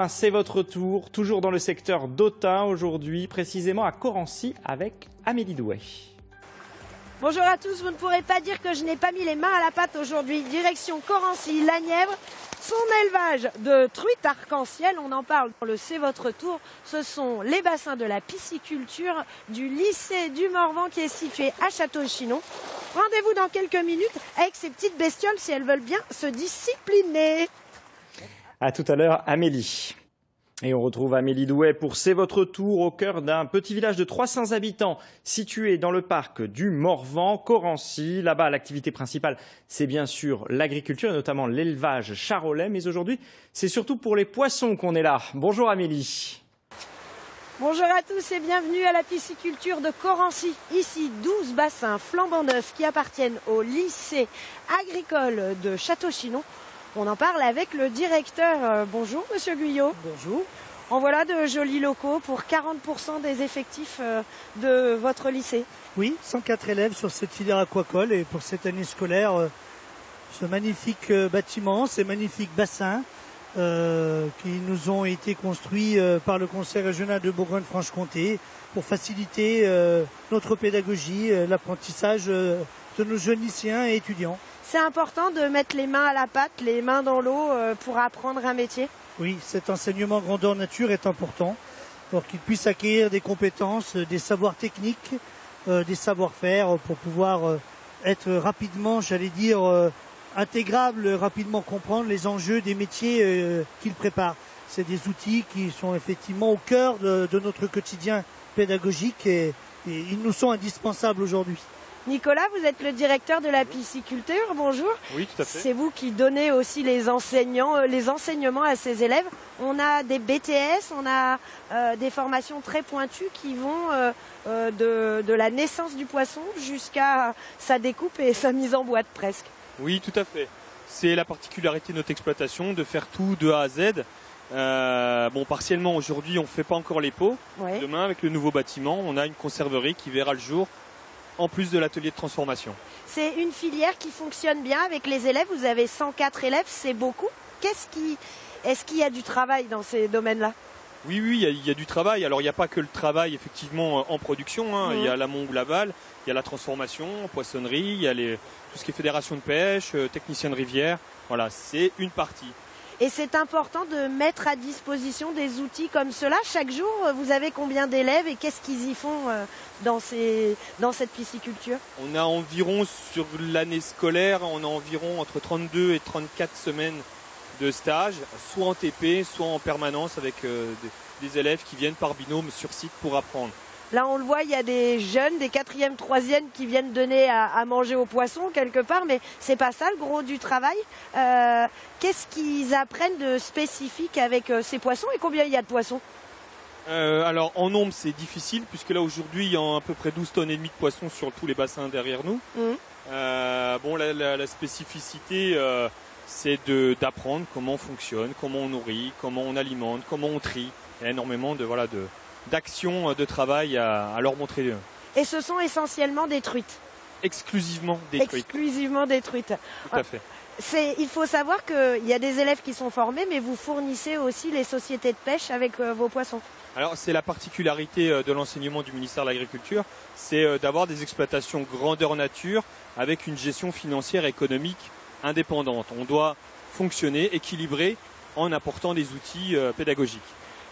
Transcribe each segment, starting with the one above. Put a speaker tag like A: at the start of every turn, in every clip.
A: C'est votre tour, toujours dans le secteur d'Autun aujourd'hui, précisément à Corancy avec Amélie Douet.
B: Bonjour à tous, vous ne pourrez pas dire que je n'ai pas mis les mains à la pâte aujourd'hui. Direction Corancy, la Nièvre, son élevage de truites arc-en-ciel, on en parle dans le C'est votre tour. Ce sont les bassins de la pisciculture du lycée du Morvan qui est situé à Château-Chinon. Rendez-vous dans quelques minutes avec ces petites bestioles si elles veulent bien se discipliner.
A: À tout à l'heure, Amélie. Et on retrouve Amélie Douet pour C'est votre tour au cœur d'un petit village de 300 habitants situé dans le parc du Morvan, Corancy. Là-bas, l'activité principale, c'est bien sûr l'agriculture et notamment l'élevage charolais. Mais aujourd'hui, c'est surtout pour les poissons qu'on est là. Bonjour Amélie.
B: Bonjour à tous et bienvenue à la pisciculture de Corancy. Ici, 12 bassins flambant neufs qui appartiennent au lycée agricole de Château-Chinon. On en parle avec le directeur. Bonjour Monsieur Guyot.
C: Bonjour.
B: En voilà de jolis locaux pour 40% des effectifs de votre lycée.
C: Oui, 104 élèves sur cette filière aquacole et pour cette année scolaire, ce magnifique bâtiment, ces magnifiques bassins qui nous ont été construits par le Conseil régional de Bourgogne-Franche-Comté pour faciliter notre pédagogie, l'apprentissage de nos jeunes lycéens et étudiants.
B: C'est important de mettre les mains à la pâte, les mains dans l'eau pour apprendre un métier.
C: Oui, cet enseignement grandeur nature est important pour qu'ils puissent acquérir des compétences, des savoirs techniques, des savoir-faire pour pouvoir être rapidement, j'allais dire, intégrables, rapidement comprendre les enjeux des métiers qu'ils préparent. C'est des outils qui sont effectivement au cœur de notre quotidien pédagogique et ils nous sont indispensables aujourd'hui.
B: Nicolas, vous êtes le directeur de la pisciculture, bonjour.
D: Oui, tout à fait.
B: C'est vous qui donnez aussi les enseignements à ces élèves. On a des BTS, on a des formations très pointues qui vont de la naissance du poisson jusqu'à sa découpe et sa mise en boîte presque.
D: Oui, tout à fait. C'est la particularité de notre exploitation, de faire tout de A à Z. Partiellement aujourd'hui, on ne fait pas encore les pots.
B: Ouais.
D: Demain, avec le nouveau bâtiment, on a une conserverie qui verra le jour en plus de l'atelier de transformation.
B: C'est une filière qui fonctionne bien avec les élèves. Vous avez 104 élèves, c'est beaucoup. Est-ce qu'il y a du travail dans ces domaines-là?
D: Oui, il y a du travail. Alors, il n'y a pas que le travail effectivement en production. Il y a l'amont ou l'aval, il y a la transformation, poissonnerie, il y a tout ce qui est fédération de pêche, technicien de rivière. Voilà, c'est une partie.
B: Et c'est important de mettre à disposition des outils comme cela. Chaque jour, vous avez combien d'élèves et qu'est-ce qu'ils y font dans cette pisciculture?
D: On a environ, sur l'année scolaire, on a environ entre 32 et 34 semaines de stage, soit en TP, soit en permanence avec des élèves qui viennent par binôme sur site pour apprendre.
B: Là, on le voit, il y a des jeunes, des 4e, 3e qui viennent donner à manger aux poissons quelque part, mais c'est pas ça le gros du travail. Qu'est-ce qu'ils apprennent de spécifique avec ces poissons et combien il y a de poissons?
D: Alors en nombre c'est difficile puisque là aujourd'hui il y a à peu près 12 tonnes et demie de poissons sur tous les bassins derrière nous. La spécificité c'est d'apprendre comment on fonctionne, comment on nourrit, comment on alimente, comment on trie. Il y a énormément d'actions de travail à leur montrer.
B: Et ce sont essentiellement des truites?
D: Exclusivement des truites.
B: Exclusivement des truites.
D: Tout à fait.
B: Il faut savoir qu'il y a des élèves qui sont formés, mais vous fournissez aussi les sociétés de pêche avec vos poissons.
D: Alors c'est la particularité de l'enseignement du ministère de l'Agriculture, c'est d'avoir des exploitations grandeur nature avec une gestion financière et économique indépendante. On doit fonctionner, équilibrer en apportant des outils pédagogiques.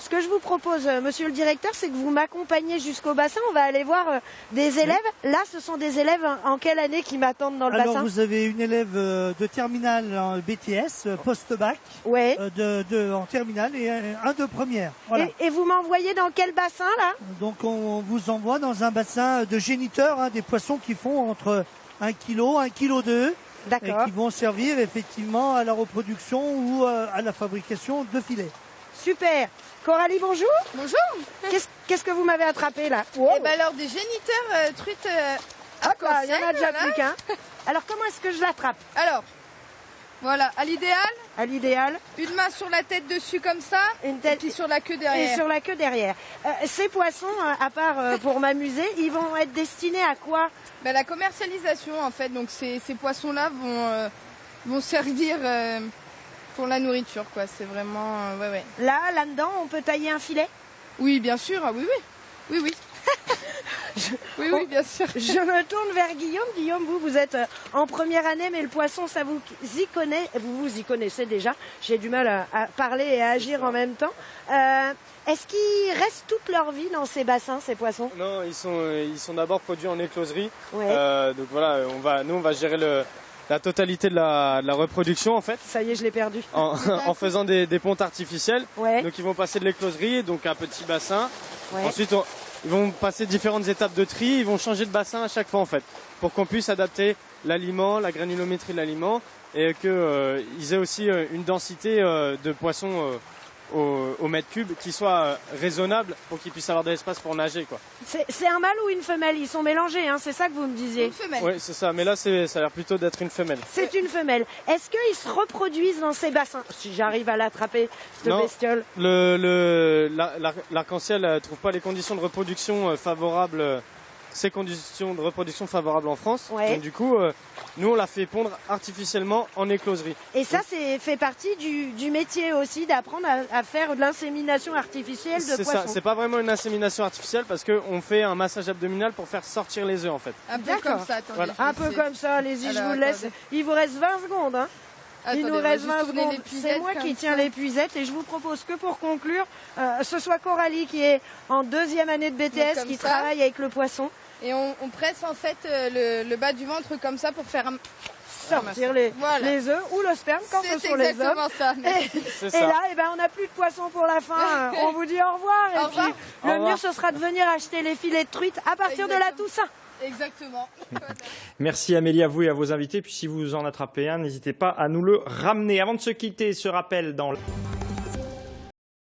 B: Ce que je vous propose, monsieur le directeur, c'est que vous m'accompagniez jusqu'au bassin. On va aller voir des élèves. Là, ce sont des élèves en quelle année qui m'attendent dans le bassin?
C: Alors, vous avez une élève de terminale en BTS, post-bac,
B: ouais.
C: en terminale et un de première. Voilà.
B: Et vous m'envoyez dans quel bassin, là?
C: Donc, on vous envoie dans un bassin de géniteurs, des poissons qui font entre 1 kg, 1,2 kg.
B: D'accord.
C: Et qui vont servir effectivement à la reproduction ou à la fabrication de filets.
B: Super. Coralie, bonjour.
E: Bonjour.
B: Qu'est-ce que vous m'avez attrapé là?
E: Wow. Eh ben alors des géniteurs truites arc-en-ciel.
B: Il y en a déjà plus qu'un. Alors comment est-ce que je l'attrape?
E: Alors, voilà, à l'idéal.
B: À l'idéal.
E: Une main sur la tête dessus comme ça,
B: une tête,
E: et puis sur la queue derrière.
B: Et sur la queue derrière. Ces poissons, à part pour m'amuser, ils vont être destinés à quoi?
E: Ben, la commercialisation en fait. Donc ces poissons-là vont servir pour la nourriture, quoi. C'est vraiment, ouais.
B: Là-dedans, on peut tailler un filet?
E: Oui, bien sûr. Ah, oui. Oui, bien sûr.
B: Je me tourne vers Guillaume. Guillaume, vous êtes en première année, mais le poisson, ça vous y connaît. Vous y connaissez déjà. J'ai du mal à parler et à agir en même temps. Est-ce qu'ils restent toute leur vie dans ces bassins, ces poissons?
F: Non, ils sont d'abord produits en écloserie.
B: Ouais.
F: Donc voilà, on va gérer la totalité de la reproduction en fait.
B: Ça y est, je l'ai perdu.
F: En faisant des pontes artificielles.
B: Ouais.
F: Donc ils vont passer de l'écloserie, donc un petit bassin.
B: Ouais.
F: Ensuite, ils vont passer différentes étapes de tri. Ils vont changer de bassin à chaque fois en fait, pour qu'on puisse adapter l'aliment, la granulométrie de l'aliment, et qu'ils aient aussi une densité de poissons au mètre cube qui soit raisonnable pour qu'ils puissent avoir de l'espace pour nager, quoi.
B: C'est un mâle ou une femelle? Ils sont mélangés, hein, c'est ça que vous me disiez?
E: Une femelle.
F: Oui, c'est ça. Mais là, ça a l'air plutôt d'être une femelle.
B: C'est une femelle. Est-ce qu'ils se reproduisent dans ces bassins? Si j'arrive à l'attraper, cette
F: Non.
B: bestiole.
F: L'arc-en-ciel ne trouve pas les conditions de reproduction favorables. Ces conditions de reproduction favorables en France.
B: Ouais.
F: Donc du coup, nous on l'a fait pondre artificiellement en écloserie.
B: Et ça, c'est fait partie du métier aussi, d'apprendre à faire de l'insémination artificielle de
F: C'est ça,
B: poissons.
F: c'est pas vraiment une insémination artificielle parce qu'on fait un massage abdominal pour faire sortir les œufs en fait.
E: Un peu
B: D'accord.
E: comme ça, attendez.
F: Voilà.
B: Un peu comme ça, allez-y, je
E: Alors,
B: vous laisse.
E: attendez.
B: Il vous reste 20 secondes. Hein. Il nous
E: Attendez, on va
B: reste
E: juste
B: 20
E: tourner
B: secondes.
E: l'épuisette
B: C'est moi qui
E: comme
B: tiens
E: ça.
B: l'épuisette et je vous propose que pour conclure, ce soit Coralie qui est en deuxième année de BTS,
E: comme
B: qui
E: ça.
B: travaille avec le poisson,
E: Et on presse en fait le bas du ventre comme ça pour faire un...
B: sortir les œufs ou le sperme quand ce
E: C'est
B: sont les hommes.
E: exactement ça.
F: C'est
B: Et
F: ça.
B: là, on n'a plus de poisson pour la fin. On vous dit au revoir. Et
E: Au revoir.
B: puis,
F: Au
B: le
F: revoir.
B: mieux, ce sera de venir acheter les filets de truite à partir de la
E: Exactement.
B: Toussaint.
E: Exactement.
A: Merci Amélie, à vous et à vos invités. Puis si vous en attrapez un, n'hésitez pas à nous le ramener. Avant de se quitter, ce rappel dans